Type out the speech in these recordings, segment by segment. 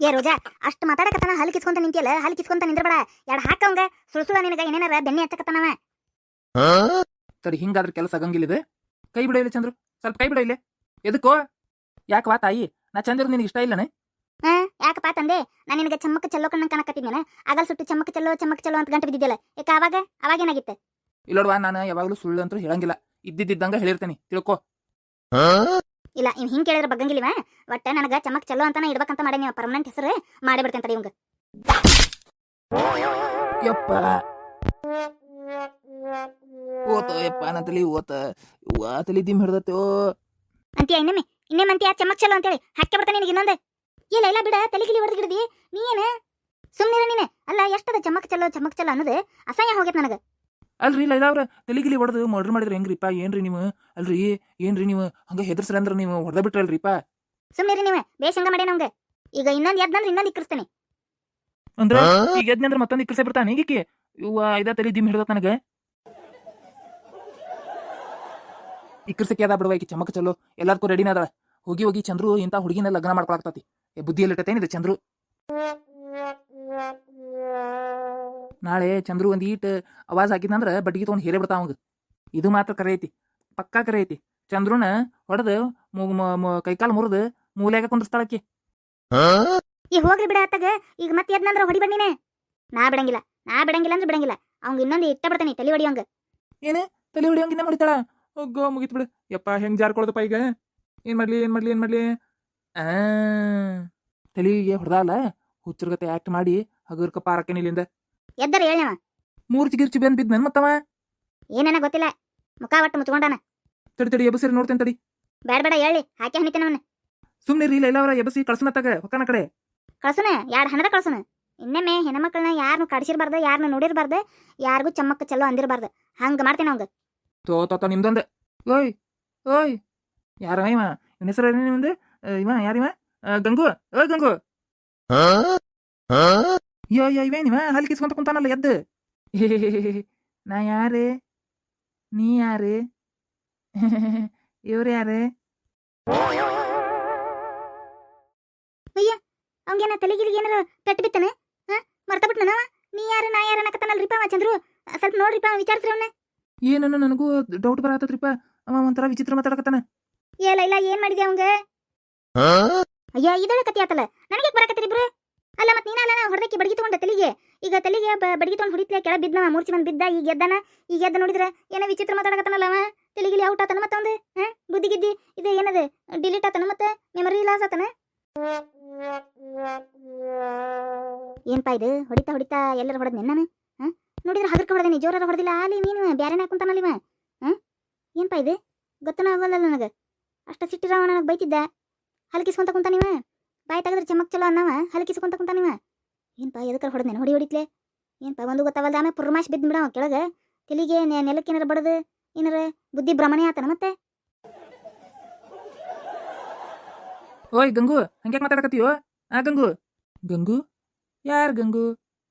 ಏ ರೋಜಾ, ಅಷ್ಟು ಮಾತಾಡಕತ್ತಾನ ಹಲ್ ಕಿಸ್ಕೊಂತ ನಿಂತಿಯಲ್ಲ, ಹಲ್ ಕಿಸ್ಕೊಂತ ನಿಂದ್ರಬೇಡ. ಎರಡು ಹಾಕವಂಗ ಸುಳ್ಸುಳ ನಿನಗ ಏನೇನಾರ ಬೆಣ್ಣೆ ಹಚ್ಚಕತ್ತಾನವ. ಸರಿ, ಹಿಂಗಾದ್ರೆ ಕೆಲಸ ಆಗಂಗಿಲ್ಲ ಇದು. ಕೈ ಬಿಡ ಇಲ್ಲ ಚಂದ್ರು, ಸ್ವಲ್ಪ ಕೈ ಬಿಡ ಇಲ್ಲೇ. ಎದಕ್ಕೋ? ಯಾಕವಾ ತಾಯಿ, ನಾ ಚಂದ್ರ ನಿನಗೆ ಇಷ್ಟ ಇಲ್ಲನೆ? ಯಾಕಪ್ಪ ತಂದೆ, ನಾನು ನಿನಗೆ ಚಮ್ಮಕ್ಕ ಚೆಲ್ಲೋ ಕಣ್ಣಂಗೆ ಕಾಣಕತ್ತಿದ್ನೇನ? ಆಗಲ್ ಸುಟ್ಟು ಚಮ್ಮಕ್ಕ ಚೆಲ್ಲೋ ಅಂತ ಗಂಟು ಬಿದ್ದಿದ್ಯಲ್ಲ, ಯಾಕೆ ಅವಾಗೇನಾಗಿತ್ತೆ? ಇಲ್ಲೋಡ್ವಾ, ನಾನು ಯಾವಾಗಲೂ ಸುಳ್ಳು ಅಂತೂ ಹೇಳಂಗಿಲ್ಲ, ಇದ್ದಿದ್ದಂಗ ಹೇಳಿರ್ತೇನೆ, ತಿಳ್ಕೊ. ಇಲ್ಲ, ಇವ್ ಹಿಂಗೆ ಕೇಳಿದ್ರೆ ಬಗ್ಗಂಗಿಲ್ವ? ಒಟ್ಟ ನನಗೆ ಚಮ್ಮಕ್ ಚೆಲ್ಲೋ ಅಂತಾನೆ ಇಡ್ಬೇಕಂತ ಮಾಡಿ ನೀವು ಪರ್ಮನೆಂಟ್ ಹೆಸರು ಮಾಡಿ ಬಿಡ್ತೇನೆ ತಡಿ ಇವಂಗ. ಯಪ್ಪ ಓತ ಯಪ್ಪ, ನನ್ನ ತಲಿ ಓತ, ತಲಿ ದಿಮ್ ಹಿಡ್ದತ್ತೋ. ಅಂತೀಯ ಇನ್ನೇಮ್ ಅಂತೀಯ ಚಮ್ಮಕ್ ಚೆಲ್ಲೋ ಅಂತೇಳಿ ಹಾಕಿ ಬಿಡ್ತಾನೆ ನಿನಗೆ ಇನ್ನೊಂದು. ಇಲ್ಲ ಬಿಡ, ತಲೆಗಿಲಿ ಹೊಡೆದು ಹಿಡ್ದಿ ನೀನು ಸುಮ್ಮನಿರ ನೀನು. ಅಲ್ಲ, ಎಷ್ಟದ ಚಮ್ಮಕ್ ಚೆಲ್ಲೋ ಅನ್ನೋದು ಅಸಹ್ಯ ಹೋಗೈತೆ ನನಗೆ. ಅಲ್ರಿ ಇಲ್ಲ ಅವ್ರ ತಲೆಗಿಲಿ ಹೊಡೆದು ಮರ್ಡರ್ ಮಾಡಿದ್ರೆ ಹೆಂಗ್ರಿಪ್ಪ? ಏನ್ರಿ ನೀವು? ಅಲ್ರಿ ಏನ್ರಿ ನೀವು ಹಂಗ ಹೆದರ್ಸ್ರ ಅಂದ್ರ ನೀವು ಹೊಡೆದ ಬಿಟ್ರಲ್ರಿಪ್ಪ? ಸುಮ್ಮನಿರಿ ನೀವು, ಬೇಷಂಗ ಮಾಡ್ಯ ನಮ್ಗೆ. ಈಗ ಇನ್ನೊಂದು ಎದ್ನಂದ್ರೆ ಇನ್ನೊಂದು ಇಕ್ಕರಿಸ್ತೇನೆ. ಅಂದ್ರ ಈಗ ಎದ್ನಂದ್ರ ಮತ್ತೊಂದು ಇಕ್ಕರ್ಸೆ ಬಿಡ್ತಾನೆ ಈಗಕ್ಕೆ. ಇವ ಇದ ತಲೆ ದಿಮ್ ಹಿಡ್ದತ್ ನನಗೆ. ಇಕ್ಕರ್ಸಕ್ಕೆ ಅದ ಬಿಡುವ, ಈಕಿ ಚಮಕ ಚಲೋ ಎಲ್ಲದಕ್ಕೂ ರೆಡಿನ ಅದ. ಹೋಗಿ ಚಂದ್ರು ಇಂಥ ಹುಡುಗಿನ ಲಗ್ನ ಮಾಡ್ಕೊಳಕ್ತತಿ. ಬುದ್ಧಿಯಲ್ಲಿ ಇಟ್ಟತೇನಿದೆ ಚಂದ್ರು. ನಾಳೆ ಚಂದ್ರು ಒಂದ್ ಈಟ್ ಅವಾಜ್ ಹಾಕಿದಂದ್ರ ಬಡ್ಡಿಗೆ ತೊಗೊಂಡು ಹೇರೇ ಬಿಡ್ತಾವ ಅವಂಗ. ಇದು ಮಾತ್ರ ಕರೆ ಐತಿ, ಪಕ್ಕಾ ಕರೆ ಐತಿ. ಚಂದ್ರುನ ಹೊಡೆದು ಕೈಕಾಲು ಮುರಿದು ಮೂಲ್ಯಾಗ ಕುಂದ್ರಸ್ತಾಳಕ್ಕಿ. ಈಗ ಹೋಗ್ರಿ ಬಿಡ ಅತ್ತಾಗ. ಈಗ ಮತ್ತೆ ಎದ್ನಂದ್ರ ಹೊಡಿ ಬನ್ನಿನೇ. ನಾ ಬಿಡಂಗಿಲ್ಲ ಅಂದ್ರೆ ಬಿಡಂಗಿಲ್ಲ. ಅವಂಗ ಇನ್ನೊಂದು ಇಟ್ಟ ಬಿಡ್ತಾನೆ ತಲೆ ಹೊಡಿಯವಂಗ. ಏನೇ ತಲೆ ಹೊಡಿಯಂಗಿನ್ನ ಮುಡಿತಾಳ? ಹೋಗೋ ಮುಗಿತ್ ಬಿಡು. ಯಪ್ಪ, ಹೆಂಗ್ ಜಾರ್ಕೊಳದಪ್ಪ ಈಗ? ಏನ್ ಮಾಡ್ಲಿ? ತಲೆಗೆ ಹೊಡೆದಾಲ, ಹುಚ್ಚರ್ಗತೆ ಆಕ್ಟ್ ಮಾಡಿ ಹಗರ್ಕ ಪಾರಕ್ಕೆ ಇಲ್ಲಿಂದ ಎದ್ದರ ಹೇಳವ. ಮೂರ್ತಿ ಗಿರ್ಚಿ ಬೆಂದ್ ಬಿದ್ ನನ್ ಮತ್ತವ ಏನೇನ ಗೊತ್ತಿಲ್ಲ, ಮುಖ ಒಟ್ಟು ಮುಚ್ಕೊಂಡಾನ. ತಡಿ ಎಬಸಿರಿ ನೋಡ್ತೇನೆ ತಡಿ. ಬೇಡ ಹೇಳಿ, ಹಾಕಿ ಹಣಿತೇನೆ ಅವನ್ನ. ಸುಮ್ನೆ ಇಲ್ಲ ಅವರ ಎಬಸಿ ಕಳ್ಸನ ತಗ ಹೊಕ್ಕನ ಕಡೆ ಕಳ್ಸನ. ಎರಡು ಹಣದ ಕಳ್ಸನ. ಇನ್ನೊಮ್ಮೆ ಹೆಣ್ಮಕ್ಳನ್ನ ಯಾರನ್ನು ಕಡಿಸಿರ್ಬಾರ್ದು, ಯಾರನ್ನು ನೋಡಿರ್ಬಾರ್ದು, ಯಾರಿಗೂ ಚಮ್ಮಕ್ಕ ಚೆಲ್ಲೋ ಅಂದಿರಬಾರ್ದು. ಹಂಗ ಮಾಡ್ತೇನೆ ಅವಂಗ. ತೋ ನಿಮ್ದೊಂದು. ಓಯ್ ಯಾರ ಇವ? ಇವನ ಹೆಸರು ನಿಮ್ದು? ಇವ ಯಾರಿವ? ಗಂಗು. ಗಂಗು ಇವೇನಿವ ಹಲ್ ಕಿಸ್ಕೊಂತ ಕುಂತಾನಲ್ಲ ಎದ್ದು. ನಾ ಯಾರೇ? ನೀ ಯಾರೇ? ಇವ್ರು ಯಾರೇ? ಅಯ್ಯ, ಅವಂಗೇನ ತಲೆಗಿಲಿಗೆ ಏನಾರ ಪೆಟ್ಟು ಬಿತ್ತನೆ? ಮರ್ತ ಬಿಟ್ನ ನಾವ. ನೀ ಯಾರು ನಾ ಯಾರು ಅನ್ನಕತ್ತಾನಲ್ರಿಪ್ಪ ಅವ ಚಂದ್ರು. ಸ್ವಲ್ಪ ನೋಡ್ರಿಪ್ಪ, ವಿಚಾರಿಸ್ರಿ ಅವನ್ನ. ಏನನ್ನ ನನಗೂ ಡೌಟ್ ಬರತ್ತತ್ರಿಪ್ಪ. ಅವ ಒಂಥರ ವಿಚಿತ್ರ ಮಾತಾಡಕತ್ತಾನ. ಇಲ್ಲ ಏನ್ ಮಾಡಿದೆ ಅವಂಗ? ಅಯ್ಯ, ಇದಳ ಕತಿ ಆತಲ್ಲ, ನನಗೆ ಬರಕತ್ತೀರಿ ಇಬ್ರು. ಅಲ್ಲ ಮತ್ ನೀನಲ್ಲ ಹೊಡೆದಕ್ಕೆ ಬಡಗಿ ತಗೊಂಡ ತಲೆಗೆ. ಈಗ ತಲೆಗೆ ಬಡಗಿ ತಗೊಂಡು ಹೊಡಿತ್ಲೆ, ಕೆಳ ಬಿದ್ದವ, ಮೂರ್ಛೆ ಬಂದ್ ಬಿದ್ದ. ಈಗ ಎದ್ದ ನೋಡಿದ್ರ ಏನೋ ವಿಚಿತ್ರ ಮಾತಾಡಕತ್ತಾನಲ್ಲ ಅವ. ತಲೆಗಿಲಿ ಔಟ್ ಆತನ ಮತ್ತೊಂದು. ಬುದ್ಧಿಗಿದ್ದಿ ಇದು ಏನದು ಡಿಲೀಟ್ ಆತನ, ಮತ್ತೆ ಮೆಮರಿ ಲಾಸ್ ಆತನ. ಏನ್ಪಾ ಇದು? ಹೊಡಿತಾ ಎಲ್ಲರೂ ಹೊಡೆದ್ ನಾನು ನೋಡಿದ್ರೆ ಹಗರ್ಕ ಹೊಡೆದೇನಿ, ಜೋರ ಹೊಡೆದಿಲ್ಲ. ಅಲ್ಲಿ ನೀನು ಬ್ಯಾರೇನ ಹಾಕುಂತಾನಲ್ಲ ಇವ. ಏನ್ಪಾ ಇದು? ಗೊತ್ತನ ಆಗೋಲ್ಲ ನನಗೆ. ಅಷ್ಟ ಸಿಟ್ಟಿರವ ನನಗೆ ಬೈತಿದ್ದ. ಹಲಕಿಸ್ಕೊಂತ ಕುಂತ ನೀವ. ಬಾಯಿ ತೆಗೆದ್ರೆ ಚಮಕ್ ಚಲೋ ಅನ್ನವ, ಹಲಕಿಸ್ಕೊಂತ ಕುಂತ ನೀವ. ಏನ್ಪಾ ಎದಕ್ಕೆ ಹೊಡೆದೇನೆ? ಹೊಡಿತ್ಲೆ ಏನ್ಪಾ? ಒಂದು ಗೊತ್ತಾವಲ್ದ. ಆಮೇಲೆ ಪುರ್ಮಾಶ್ ಬಿದ್ದು ಬಿಡವ ಕೆಳಗೆ. ತಲೆಗೆ ನೆಲಕ್ಕೆ ಏನಾರ ಬಡದು ಏನಾರ ಬುದ್ಧಿ ಭ್ರಮಣೆ ಆತನ ಮತ್ತೆ. ಓಯ್ ಗಂಗು, ಹಂಗ್ಯಾಕೆ ಮಾತಾಡಕತ್ತೀಯೋ? ಗಂಗು ಯಾರು ಗಂಗು?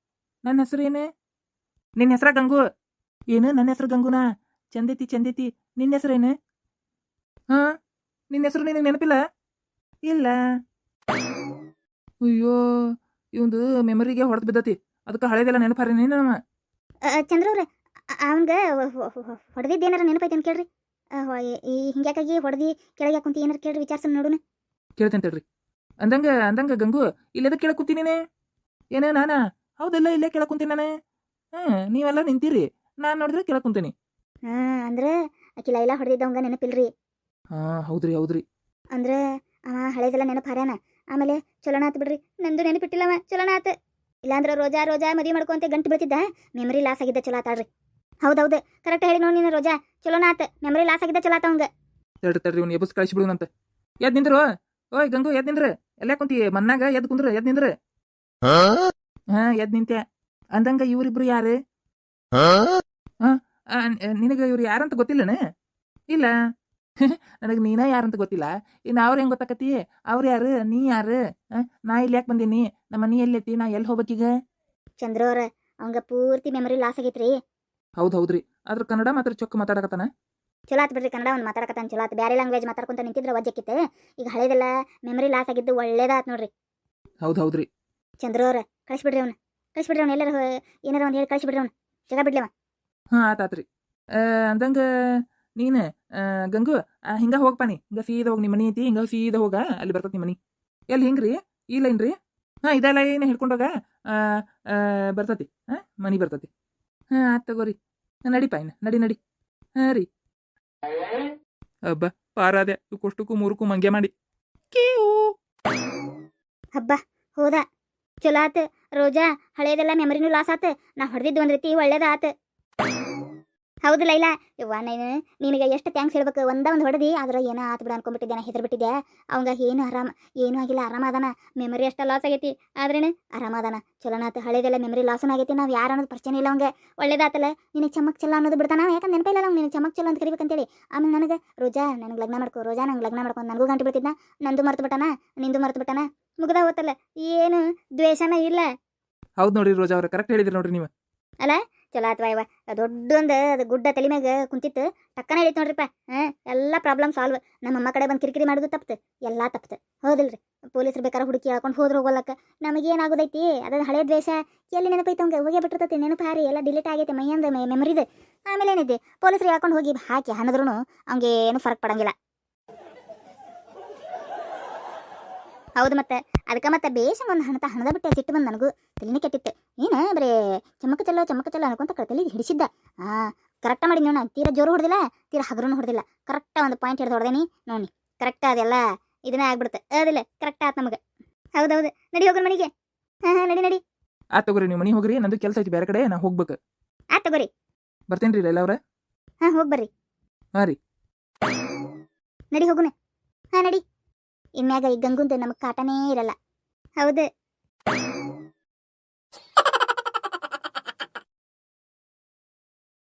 ನನ್ನ ಹೆಸರು ಏನು? ನಿನ್ನ ಹೆಸರ ಗಂಗು? ಏನು ನನ್ನ ಹೆಸರು ಗಂಗುನಾ? ಚಂದೈತಿ. ನಿನ್ನ ಹೆಸರೇನು? ನಿನ್ನ ಹೆಸರು ನಿನಗೆ ನೆನಪಿಲ್ಲ? ಇಲ್ಲ. ಅಯ್ಯೋ, ಇವಂದು ಮೆಮರಿಗೆ ಹೊಡೆದು ಬಿದ್ದತಿ, ಅದಕ್ಕೆ ಹಳೇದೆಲ್ಲ ನೆನಪಾರಿ ನೀನಮ್ಮ. ಚಂದ್ರವ್ರೆ, ಅವಂಗ ಹೊಡೆದಿದ್ದೇನಾರ ನೆನಪೈತೆ ಅಂತ ಕೇಳ್ರಿ. ಹಿಂಗ್ಯಾಕಾಗಿ ಹೊಡೆದಿ ಕೆಳಗೆ ಕುಂತಿ ಏನಾರ ಕೇಳ್ರಿ, ವಿಚಾರಿಸ ನೋಡುನ. ಕೇಳ್ತೇನೆ ತಡ್ರಿ. ಅಂದಂಗ ಗಂಗು, ಇಲ್ಲೆದ ಕೇಳಕ್ ಕುಂತೀನಿ ನೀನೆ? ಏನೇ ನಾನಾ? ಹೌದಲ್ಲ, ಇಲ್ಲೇ ಕೇಳಕ್ ಕುಂತೀನಿ ನಾನೇ. ನೀವೆಲ್ಲ ನಿಂತೀರಿ, ನಾನು ನೋಡಿದ್ರೆ ಕೇಳಕ್ ಕುಂತೀನಿ. ಅಂದ್ರೆ ಆಕಿ ಲೈಲಾ ಹೊಡೆದಿದ್ದವಂಗ ನೆನಪಿಲ್ರಿ? ಹೌದ್ರಿ. ಅಂದ್ರೆ ಅವ ಹಳೇದೆಲ್ಲ ನೆನಪು ಹಾರ್ಯಾನ. ಆಮೇಲೆ ಚಲೋನಾತ್ ಬಿಡ್ರಿ, ನಂದು ನೆನಪಿಟ್ಟಿಲ್ಲವ. ಚಲೋನಾತ್. ಇಲ್ಲಾಂದ್ರೆ ರೋಜಾ ಮದುವೆ ಮಾಡ್ಕೊಂತ ಗಂಟು ಬೀಳ್ತಿದ್ದ. ಮೆಮರಿ ಲಾಸ್ ಆಗಿದ್ದ ಚಲೋ ಆತಾಳ್ರಿ. ಹೌದೌದು, ಕರೆಕ್ಟ್ ಹೇಳಿ ನೋಡಿ ನೀನು. ರೋಜಾ ಚಲೋನಾತ್, ಮೆಮರಿ ಲಾಸ್ ಆಗಿದ್ದ ಚಲೋ ಆತವಂಗ. ತಡ್ರಿ ಇವ್ನು ಎಬ್ಬಸ್ ಕಳಿಸಿಬಿಡುವಂತ. ಎದ್ ನಿಂದ್ರು. ಓಯ್ ಗಂಗು, ಎದ್ ನಿಂದ್ರ. ಎಲ್ಲ ಕುಂತಿ ಮನ್ನಾಗ? ಎದ್ ಕುಂದ್ರ, ಎದ್ ನಿಂದ್ರ. ಎದ್ ನಿಂತೆ. ಅಂದಂಗ ಇವ್ರಿಬ್ರು ಯಾರು? ನಿನಗ ಇವ್ರು ಯಾರಂತ ಗೊತ್ತಿಲ್ಲನ? ಇಲ್ಲ. ನನಗೆ ನೀನ ಯಾರಂತ ಗೊತ್ತಿಲ್ಲ. ಇನ್ನು ಅವ್ರು ಹೆಂಗ್ ಗೊತ್ತಾಕತಿ? ಅವ್ರು ಯಾರು, ನೀ ಯಾರು? ನಾ ಇಲ್ಲಿ ಯಾಕೆ ಬಂದೀನಿ? ನಮ್ಮ ಮನಿ ಎಲ್ಲೈತಿ? ನಾ ಎಲ್ಲಿ ಹೋಗ್ಬೇಕೀಗ? ಚಂದ್ರವ್ರ, ಅವಂಗ ಪೂರ್ತಿ ಮೆಮರಿ ಲಾಸ್ ಆಗೈತ್ರಿ. ಹೌದ್ರಿ. ಆದ್ರ ಕನ್ನಡ ಮಾತ್ರ ಚೊಕ್ಕ ಮಾತಾಡಕತ್ತಾನ. ಚಲೋ ಆತ್ ಬಿಡ್ರಿ, ಕನ್ನಡ ಒಂದು ಮಾತಾಡಕತ್ತಾನ ಚಲೋ ಆತ್. ಬೇರೆ ಲ್ಯಾಂಗ್ವೇಜ್ ಮಾತಾಡ್ಕೊಂತ ನಿಂತಿದ್ರೆ ವಜ್ಜಕ್ಕಿತ್ತು. ಈಗ ಹಳೇದೆಲ್ಲ ಮೆಮರಿ ಲಾಸ್ ಆಗಿದ್ದು ಒಳ್ಳೇದಾತ್ ನೋಡ್ರಿ. ಹೌದು ಹೌದ್ರಿ. ಚಂದ್ರು ಅವ್ರ ಕಳಿಸ್ಬಿಡ್ರಿ ಅವ್ನ ಎಲ್ಲರೂ ಏನಾರ ಒಂದು ಹೇಳಿ ಕಳಿಸ್ಬಿಡ್ರಿ ಅವ್ನ ಜಗ ಬಿಡ್ಲವ. ಹಾಂ ಆತಾತ್ರಿ. ಅಂದಂಗ ನೀನು ಗಂಗು ಹಿಂಗ ಹೋಗ್ಪ ನೀ ಹಿಂಗ ಸೀದಾ ಹೋಗಿ ನಿಮ್ಮ ಮನಿ ಐತಿ ಹಿಂಗ ಸೀದಾ ಹೋಗ ಅಲ್ಲಿ ಬರ್ತೈತಿ ನಿಮ್ಮ ಮನಿ. ಎಲ್ಲಿ ಹಿಂಗ್ರಿ ಈ ಲೈನ್ ರೀ? ಹಾಂ ಇದೇ ಲೈನ್ ಹಿಡ್ಕೊಂಡೋಗ ಬರ್ತತಿ. ಹಾಂ ಮನಿ ಬರ್ತತಿ. ಹಾಂ ಆತ್ ತಗೋರಿ. ನಡಿಪ ಇನ್ನು ನಡಿ. ಹಾಂ ರೀ. ಹಬ್ಬ ಪಾರಾದೆ ಕೊಷ್ಟಕ್ಕೂ ಮೂರಕ್ಕೂ ಮಂಗೆ ಮಾಡಿ ಕೀವು. ಹಬ್ಬ ಹೋದ ಚಲೋ ಆತ ರೋಜಾ. ಹಳೇದೆಲ್ಲ ಮೆಮರಿನೂ ಲಾಸ್ ಆತ. ನಾ ಹೊಡೆದಿದ್ದು ಒಂದ್ ರೀತಿ ಒಳ್ಳೇದ ಆತ. ಹೌದು ಲೈಲಾ ಯವ್ವ ನಿನಗೆ ಎಷ್ಟು ಥ್ಯಾಂಕ್ಸ್ ಹೇಳ್ಬೇಕು. ಒಂದು ಹೊಡೆದಿ ಆದ್ರೆ ಏನೋ ಆತು ಬಿಡ ಅನ್ಕೊಂಡ್ಬಿಟ್ಟಿದ್ದೆ. ನಾ ಹೆದರ್ ಬಿಟ್ಟಿದ್ದೆ. ಅವಂಗ ಏನೂ ಆಗಿಲ್ಲ ಆರಾಮ ಅದಾನ. ಮೆಮರಿ ಅಷ್ಟ ಲಾಸ್ ಆಗೈತಿ ಆದ್ರೇನು ಆರಾಮ ಅದಾನ. ಚಲೋನಾತ. ಹಳೇದೆಲ್ಲ ಮೆಮರಿ ಲಾಸನ್ ಆಗೈತಿ. ನಾವು ಯಾರು ಅನ್ನೋದು ಪರಿಚಯ ಇಲ್ಲ ಅವಂಗೆ. ಒಳ್ಳೇದಾತಲ್ಲ. ನಿನಗೆ ಚಮಕ್ ಚಲ ಅನ್ನೋದು ಬಿಡ್ತಾನ. ಯಾಕಂದ್ರೆ ನೆನಪಿಲ್ಲ ಅವ್ನು ನಿನಗೆ ಚಮಕ್ ಚಲ ಅಂತ ಕರಿಬೇಕಂತೇಳಿ. ಆಮೇಲೆ ನನಗೆ ರೋಜಾ ನನಗೆ ಲಗ್ನ ಮಾಡ್ಕೊ ರೋಜಾ ನಂಗೆ ಲಗ್ನ ಮಾಡ್ಕೊಂಡು ನನಗೂ ಗಂಟು ಬಿಡ್ತಿದ್ನ. ನಂದು ಮರ್ತು ಬಿಟ್ಟಾನ ನಿಂದು ಮರ್ತು ಬಿಟ್ಟಾನ. ಮುಗ್ದ ಹೋತಲ್ಲ ಏನು ದ್ವೇಷನ ಇಲ್ಲ. ಹೌದು ನೋಡ್ರಿ ರೋಜಾ ಅವ್ರ ಕರೆಕ್ಟ್ ಹೇಳಿದ್ರಿ ನೋಡ್ರಿ ನೀವು. ಅಲ್ಲ ಚಲೋ ಆತ್ವಾ ಇವ. ದೊಡ್ಡೊಂದು ಅದು ಗುಡ್ಡ ತಲೆ ಮ್ಯಾಗ ಕುಂತಿತ್ತು ಟಕ್ಕನ ಹೇಳಿತ್ತು ನೋಡ್ರಿಪ್ಪ. ಎಲ್ಲ ಪ್ರಾಬ್ಲಮ್ ಸಾಲ್ವ್. ನಮ್ಮಮ್ಮ ಕಡೆ ಬಂದು ಕಿರಿಕಿರಿ ಮಾಡೋದು ತಪ್ತು. ಎಲ್ಲ ತಪ್ತು ಹೌದಿಲ್ರಿ. ಪೊಲೀಸರು ಬೇಕಾದ್ರೆ ಹುಡುಕಿ ಹೇಳ್ಕೊಂಡು ಹೋದ್ರೆ ಹೋಗೋಲಕ್ಕ ನಮಗೇನಾಗೋದೈತಿ. ಅದು ಹಳೆ ದ್ವೇಷ ಎಲ್ಲಿ ನೆನಪೈತೆ ಅವಂಗೆ ಹೋಗೇ ಬಿಟ್ಟಿರ್ತೈತಿ. ನೆನಪು ಹಾರಿ ಎಲ್ಲ ಡಿಲೀಟ್ ಆಗೈತೆ ಮೈಯಂದ ಮೆಮರಿದು. ಆಮೇಲೆ ಏನೈತಿ ಪೊಲೀಸರು ಹೇಳ್ಕೊಂಡು ಹೋಗಿ ಹಾಕಿ ಹಣದ್ರೂ ಅವ್ಗೆ ಏನು ಫರಕ್ ಪಡಂಗಿಲ್ಲ. ಹೌದು ಮತ್ತೆ ಅದಕ್ಕೆ ಮತ್ತೆ ಬೇಷ ಒಂದು ಹಣದ ಬಿಟ್ಟೆ ಸಿಟ್ಟು ಬಂದು ನನಗೂ ತಲೆನೇ ಕೆಟ್ಟಿತ್ತು. ಏನು ಬರೀ ಚಮಕ ಚಲ್ಲ ಅನ್ಕೊಂತ ತಲೆಗೆ ಹಿಡಿಸಿದ್ದ. ಕರೆಕ್ಟ ಮಾಡಿ ನೀವು ನಾನು ತೀರಾ ಜೋರು ಹೊಡೆದಿಲ್ಲ ತೀರಾ ಹಗರೂ ಹೊಡೆದಿಲ್ಲ. ಕರೆಕ್ಟ ಒಂದು ಪಾಯಿಂಟ್ ಹಿಡಿದು ಹೊಡೆದೇನಿ ನೋಡಿ. ಕರೆಕ್ಟ ಅದೆಲ್ಲ ಇದನ್ನೇ ಆಗ್ಬಿಡುತ್ತೆ ಅದಿಲ್ಲ. ಕರೆಕ್ಟ್ ಆಯ್ತು ನಮಗೆ. ಹೌದೌದು ನಡಿ ಹೋಗ್ರಿ ಮನೆಗೆ. ಹಾಂ ನಡಿ. ಆತ್ ತಗೋರಿ ನೀವು ಮನೆ ಹೋಗ್ರಿ. ನಂದು ಕೆಲಸ ಐತಿ ಬೇರೆ ಕಡೆ ನಾ ಹೋಗ್ಬೇಕು. ಆಯ್ತು ತಗೋರಿ. ಬರ್ತೇನ್ರಿ ಲೈಲಾ ಅವ್ರ. ಹಾಂ ಹೋಗಿ ಬರ್ರಿ. ಹಾಂ ರೀ. ನಡಿ ಹೋಗುನೆ. ಹಾಂ ನಡಿ. ಇನ್ಮ್ಯಾಗ ಈ ಗಂಗುಂದು ನಮಗೆ ಕಾಟನೇ ಇರಲ್ಲ. ಹೌದು.